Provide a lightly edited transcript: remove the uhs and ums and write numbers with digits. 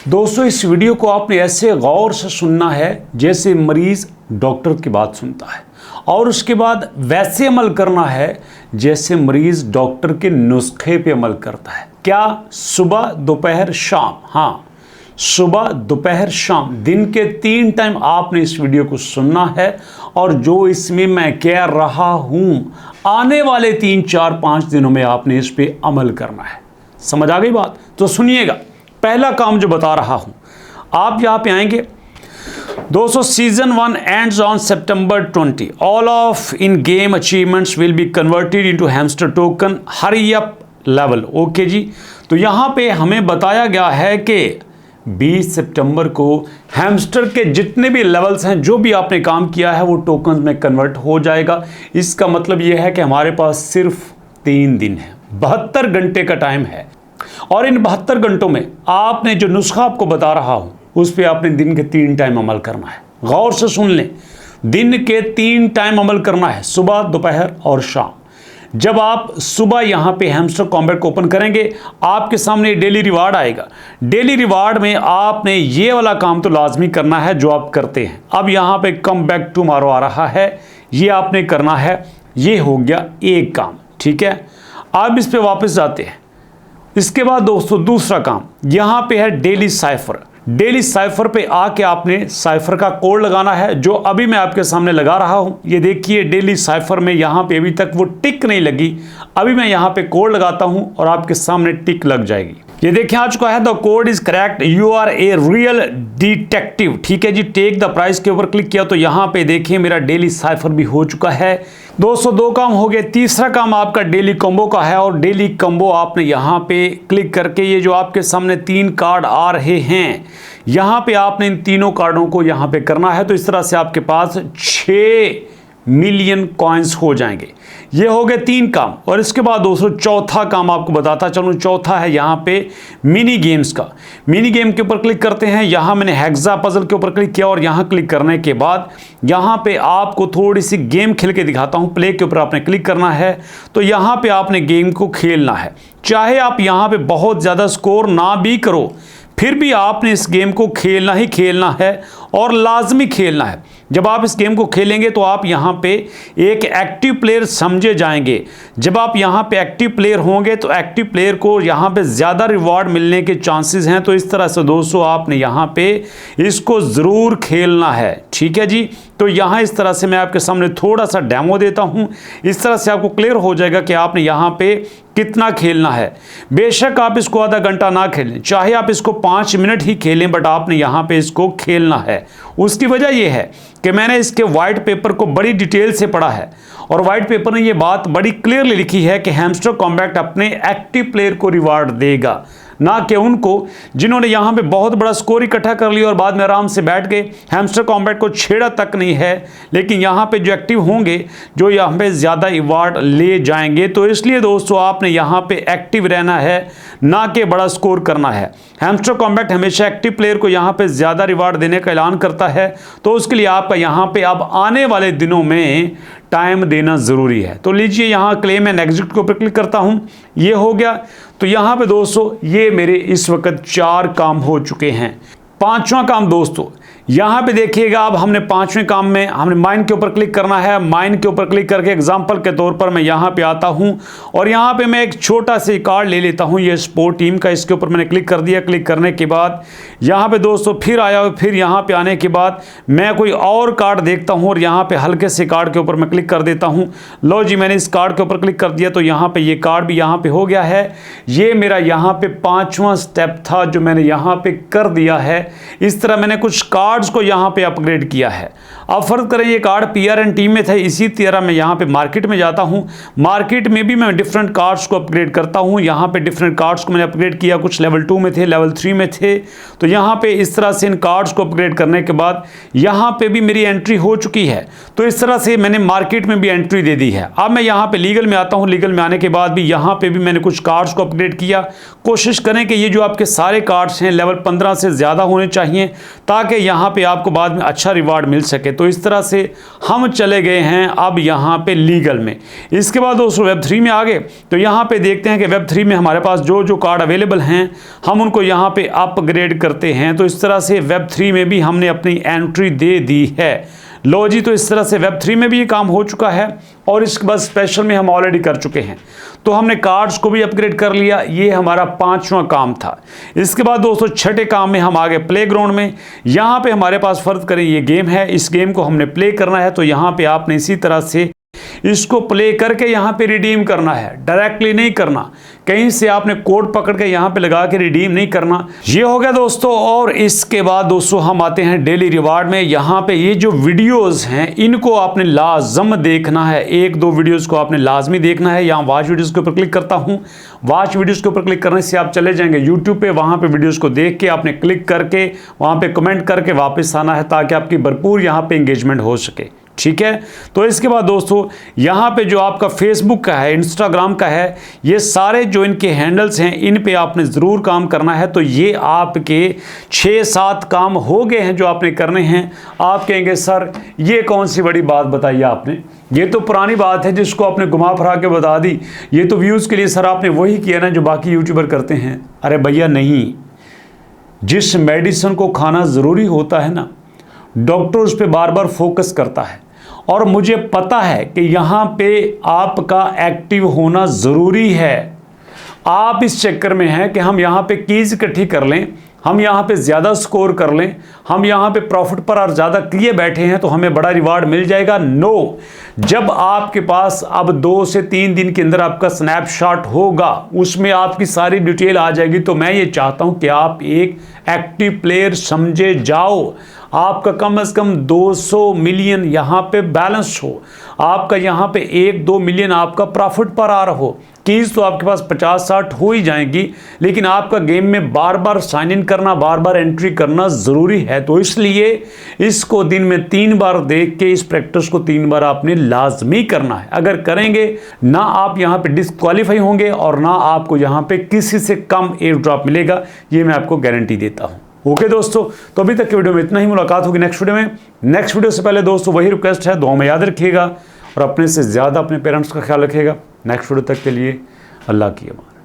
दोस्तों इस वीडियो को आपने ऐसे गौर से सुनना है जैसे मरीज डॉक्टर की बात सुनता है, और उसके बाद वैसे अमल करना है जैसे मरीज डॉक्टर के नुस्खे पे अमल करता है। क्या? सुबह दोपहर शाम। हाँ, सुबह दोपहर शाम, दिन के 3 टाइम आपने इस वीडियो को सुनना है, और जो इसमें मैं कह रहा हूं आने वाले 3, 4, 5 दिनों में आपने इस पे अमल करना है। समझ आ गई बात? तो सुनिएगा, पहला काम जो बता रहा हूं, आप यहां पे आएंगे। दोस्तों सीजन 1 एंड्स ऑन सितंबर 20। All of in game achievements will be converted into hamster token. Hurry up level. Okay जी, तो यहां पे हमें बताया गया है कि 20 सितंबर को हैमस्टर के जितने भी लेवल्स हैं, जो भी आपने काम किया है वो टोकन में कन्वर्ट हो जाएगा। इसका मतलब यह है कि हमारे पास सिर्फ 3 दिन है, 72 घंटे का टाइम है, और इन 72 घंटों में आपने जो नुस्खा आपको बता रहा हूं उस पे आपने दिन के 3 टाइम अमल करना है। गौर से सुन लें, दिन के 3 टाइम अमल करना है, सुबह दोपहर और शाम। जब आप सुबह यहां पे हैमस्टर कॉम्बैट को ओपन करेंगे, आपके सामने डेली रिवार्ड आएगा। डेली रिवार्ड में आपने ये वाला काम तो लाजमी करना है जो आप करते हैं। अब यहां पे कम बैक टुमारो आ रहा है, ये आपने करना है। ये हो गया एक काम, ठीक है। अब इस पे वापस जाते हैं। इसके बाद दोस्तों दूसरा काम यहां पे है डेली साइफर। डेली साइफर पे आके आपने साइफर का कोड लगाना है, जो अभी मैं आपके सामने लगा रहा हूं। ये देखिए, डेली साइफर में यहां पे अभी तक वो टिक नहीं लगी। अभी मैं यहां पे कोड लगाता हूं और आपके सामने टिक लग जाएगी। ये देखिए आ चुका है, the code is correct, you are a real detective. ठीक है जी, टेक द प्राइस के ऊपर क्लिक किया तो यहां पे देखिए मेरा डेली साइफर भी हो चुका है। दोस्तों 2 काम हो गए। तीसरा काम आपका डेली कॉम्बो का है, और डेली कॉम्बो आपने यहां पे क्लिक करके ये जो आपके सामने 3 कार्ड आ रहे हैं, यहां पे आपने इन तीनों कार्डों को यहां पे करना है। तो इस तरह से आपके पास 6 मिलियन कॉइन्स हो जाएंगे। ये हो गए 3 काम। और इसके बाद दोस्तों चौथा काम आपको बताता चलूं। चौथा है यहाँ पे मिनी गेम्स का। मिनी गेम के ऊपर क्लिक करते हैं। यहाँ मैंने हेक्सा पजल के ऊपर क्लिक किया, और यहाँ क्लिक करने के बाद यहाँ पे आपको थोड़ी सी गेम खेल के दिखाता हूँ। प्ले के ऊपर आपने क्लिक करना है, तो यहाँ पे आपने गेम को खेलना है। चाहे आप यहाँ पे बहुत ज़्यादा स्कोर ना भी करो, फिर भी आपने इस गेम को खेलना ही खेलना है, और लाजमी खेलना है। जब आप इस गेम को खेलेंगे तो आप यहाँ पे एक एक्टिव प्लेयर समझे जाएंगे। जब आप यहाँ पे एक्टिव प्लेयर होंगे तो एक्टिव प्लेयर को यहाँ पे ज़्यादा रिवॉर्ड मिलने के चांसेस हैं। तो इस तरह से दोस्तों आपने यहाँ पे इसको ज़रूर खेलना है, ठीक है जी। तो यहाँ इस तरह से मैं आपके सामने थोड़ा सा डेमो देता हूँ। इस तरह से आपको क्लियर हो जाएगा कि आपने यहाँ पे कितना खेलना है। बेशक आप इसको आधा घंटा ना खेलें, चाहे आप इसको 5 मिनट ही खेलें, बट आपने यहाँ पे इसको खेलना है। उसकी वजह यह है कि मैंने इसके वाइट पेपर को बड़ी डिटेल से पढ़ा है, और वाइट पेपर ने ये बात बड़ी क्लियरली लिखी है कि हैमस्टर कॉम्बैट अपने एक्टिव प्लेयर को रिवार्ड देगा, ना कि उनको जिन्होंने यहाँ पे बहुत बड़ा स्कोर इकट्ठा कर लिया और बाद में आराम से बैठ गए, हैमस्टर कॉम्बैट को छेड़ा तक नहीं है। लेकिन यहाँ पे जो एक्टिव होंगे, जो यहाँ पे ज़्यादा रिवार्ड ले जाएंगे। तो इसलिए दोस्तों आपने यहाँ पे एक्टिव रहना है, ना कि बड़ा स्कोर करना है। हैमस्टर कॉम्बैट हमेशा एक्टिव प्लेयर को यहाँ पे ज़्यादा रिवार्ड देने का ऐलान करता है, तो उसके लिए आपका यहाँ पे अब आने वाले दिनों में टाइम देना ज़रूरी है। तो लीजिए यहाँ क्लेम एंड एग्जिट के ऊपर क्लिक करता हूँ, ये हो गया। तो यहाँ पे दोस्तों ये मेरे इस वक्त 4 काम हो चुके हैं। 5वां काम दोस्तों यहाँ पे देखिएगा, अब हमने 5वें काम में हमने माइन के ऊपर क्लिक करना है। माइन के ऊपर क्लिक करके एग्जांपल के तौर पर मैं यहाँ पे आता हूँ, और यहाँ पे मैं एक छोटा सा कार्ड ले लेता हूँ, ये स्पोर्ट टीम का। इसके ऊपर मैंने क्लिक कर दिया। क्लिक करने के बाद यहाँ पे दोस्तों फिर आया, फिर यहाँ पे आने के बाद मैं कोई और कार्ड देखता हूँ, और यहाँ पे हल्के से कार्ड के ऊपर मैं क्लिक कर देता हूँ। लो जी, मैंने इस कार्ड के ऊपर क्लिक कर दिया, तो यहाँ पे ये कार्ड भी यहाँ पे हो गया है। ये मेरा यहाँ पे 5वां स्टेप था जो मैंने यहाँ पे कर दिया है। इस तरह मैंने कुछ कार्ड्स को यहां पे अपग्रेड किया है। अब फर्ज करें ये कार्ड PRN टीम में थे, इसी तरह मैं यहां पे मार्केट में जाता हूं। मार्केट में भी मैं डिफरेंट कार्ड्स को अपग्रेड करता हूं। यहां पे डिफरेंट कार्ड्स को मैंने अपग्रेड किया, कुछ लेवल 2 में थे, लेवल 3 में थे। तो यहां पे इस तरह से इन कार्ड्स को अपग्रेड करने के बाद यहां पे भी मेरी एंट्री हो चुकी है। तो इस तरह से मैंने मार्केट में भी एंट्री दे दी है। अब मैं यहां पे लीगल में आता हूं। लीगल में आने के बाद भी यहां पे भी मैंने कुछ कार्ड्स को अपग्रेड किया। कोशिश करें कि ये जो आपके सारे कार्ड्स हैं लेवल 15 से ज़्यादा होने चाहिए, ताकि यहाँ पे आपको बाद में अच्छा रिवार्ड मिल सके। तो इस तरह से हम चले गए हैं अब यहाँ पे लीगल में। इसके बाद दोस्तों वेब 3 में आ गए तो यहाँ पे देखते हैं कि वेब 3 में हमारे पास जो जो कार्ड अवेलेबल हैं हम उनको यहाँ पे अपग्रेड करते हैं। तो इस तरह से वेब 3 में भी हमने अपनी एंट्री दे दी है। लो जी, तो इस तरह से वेब 3 में भी ये काम हो चुका है और इसके बाद स्पेशल में हम ऑलरेडी कर चुके हैं। तो हमने कार्ड्स को भी अपग्रेड कर लिया, ये हमारा 5वां काम था। इसके बाद दोस्तों छठे काम में हम आ गए प्लेग्राउंड में। यहाँ पे हमारे पास फर्ज करें ये गेम है, इस गेम को हमने प्ले करना है। तो यहाँ पे आपने इसी तरह से इसको प्ले करके यहाँ पे रिडीम करना है, डायरेक्टली नहीं करना, कहीं से आपने कोड पकड़ के यहाँ पे लगा के रिडीम नहीं करना। ये हो गया दोस्तों। और इसके बाद दोस्तों हम आते हैं डेली रिवार्ड में। यहाँ पे ये जो वीडियोस हैं इनको आपने लाजम देखना है, 1-2 वीडियोस को आपने लाजमी देखना है। यहाँ वॉच वीडियोस के ऊपर क्लिक करता हूँ, वॉच वीडियोस के ऊपर क्लिक करने से आप चले जाएंगे यूट्यूब पे, वहाँ पे वीडियोस को देख के आपने क्लिक करके वहाँ पे कमेंट करके वापस आना है ताकि आपकी भरपूर यहाँ पे इंगेजमेंट हो सके, ठीक है। तो इसके बाद दोस्तों यहाँ पे जो आपका फेसबुक का है, इंस्टाग्राम का है, ये सारे जो इनके हैंडल्स हैं इन पे आपने ज़रूर काम करना है। तो ये आपके 6-7 काम हो गए हैं जो आपने करने हैं। आप कहेंगे सर ये कौन सी बड़ी बात बताई आपने, ये तो पुरानी बात है जिसको आपने घुमा फिरा के बता दी, ये तो व्यूज़ के लिए सर आपने वही किया ना जो बाकी यूट्यूबर करते हैं। अरे भैया नहीं, जिस मेडिसिन को खाना ज़रूरी होता है ना, डॉक्टर उस पर बार बार फोकस करता है और मुझे पता है कि यहाँ पे आपका एक्टिव होना ज़रूरी है। आप इस चक्कर में हैं कि हम यहाँ पे कीज़ इकट्ठी कर लें, हम यहाँ पे ज़्यादा स्कोर कर लें, हम यहाँ पे प्रॉफिट पर और ज़्यादा किए बैठे हैं तो हमें बड़ा रिवार्ड मिल जाएगा। नो, जब आपके पास अब 2 से 3 दिन के अंदर आपका स्नैपशॉट होगा, उसमें आपकी सारी डिटेल आ जाएगी। तो मैं ये चाहता हूँ कि आप एक एक्टिव प्लेयर समझे जाओ। आपका कम से कम 200 मिलियन यहाँ पे बैलेंस हो, आपका यहाँ पे 1-2 मिलियन आपका प्रॉफिट पर आ रहा हो। कीज़ तो आपके पास 50-60 हो ही जाएंगी, लेकिन आपका गेम में बार बार साइन इन करना, बार बार एंट्री करना ज़रूरी है। तो इसलिए इसको दिन में 3 बार देख के इस प्रैक्टिस को 3 बार आपने लाजमी करना है। अगर करेंगे ना आप यहाँ पे डिस्क्वालीफाई होंगे और ना आपको यहाँ पे किसी से कम एयर ड्रॉप मिलेगा, ये मैं आपको गारंटी देता हूँ। ओके दोस्तों, तो अभी तक की वीडियो में इतना ही। मुलाकात होगी नेक्स्ट वीडियो में। नेक्स्ट वीडियो से पहले दोस्तों वही रिक्वेस्ट है, दुआ में याद रखिएगा और अपने से ज़्यादा अपने पेरेंट्स का ख्याल रखिएगा। नेक्स्ट वीडियो तक के लिए अल्लाह की अमान।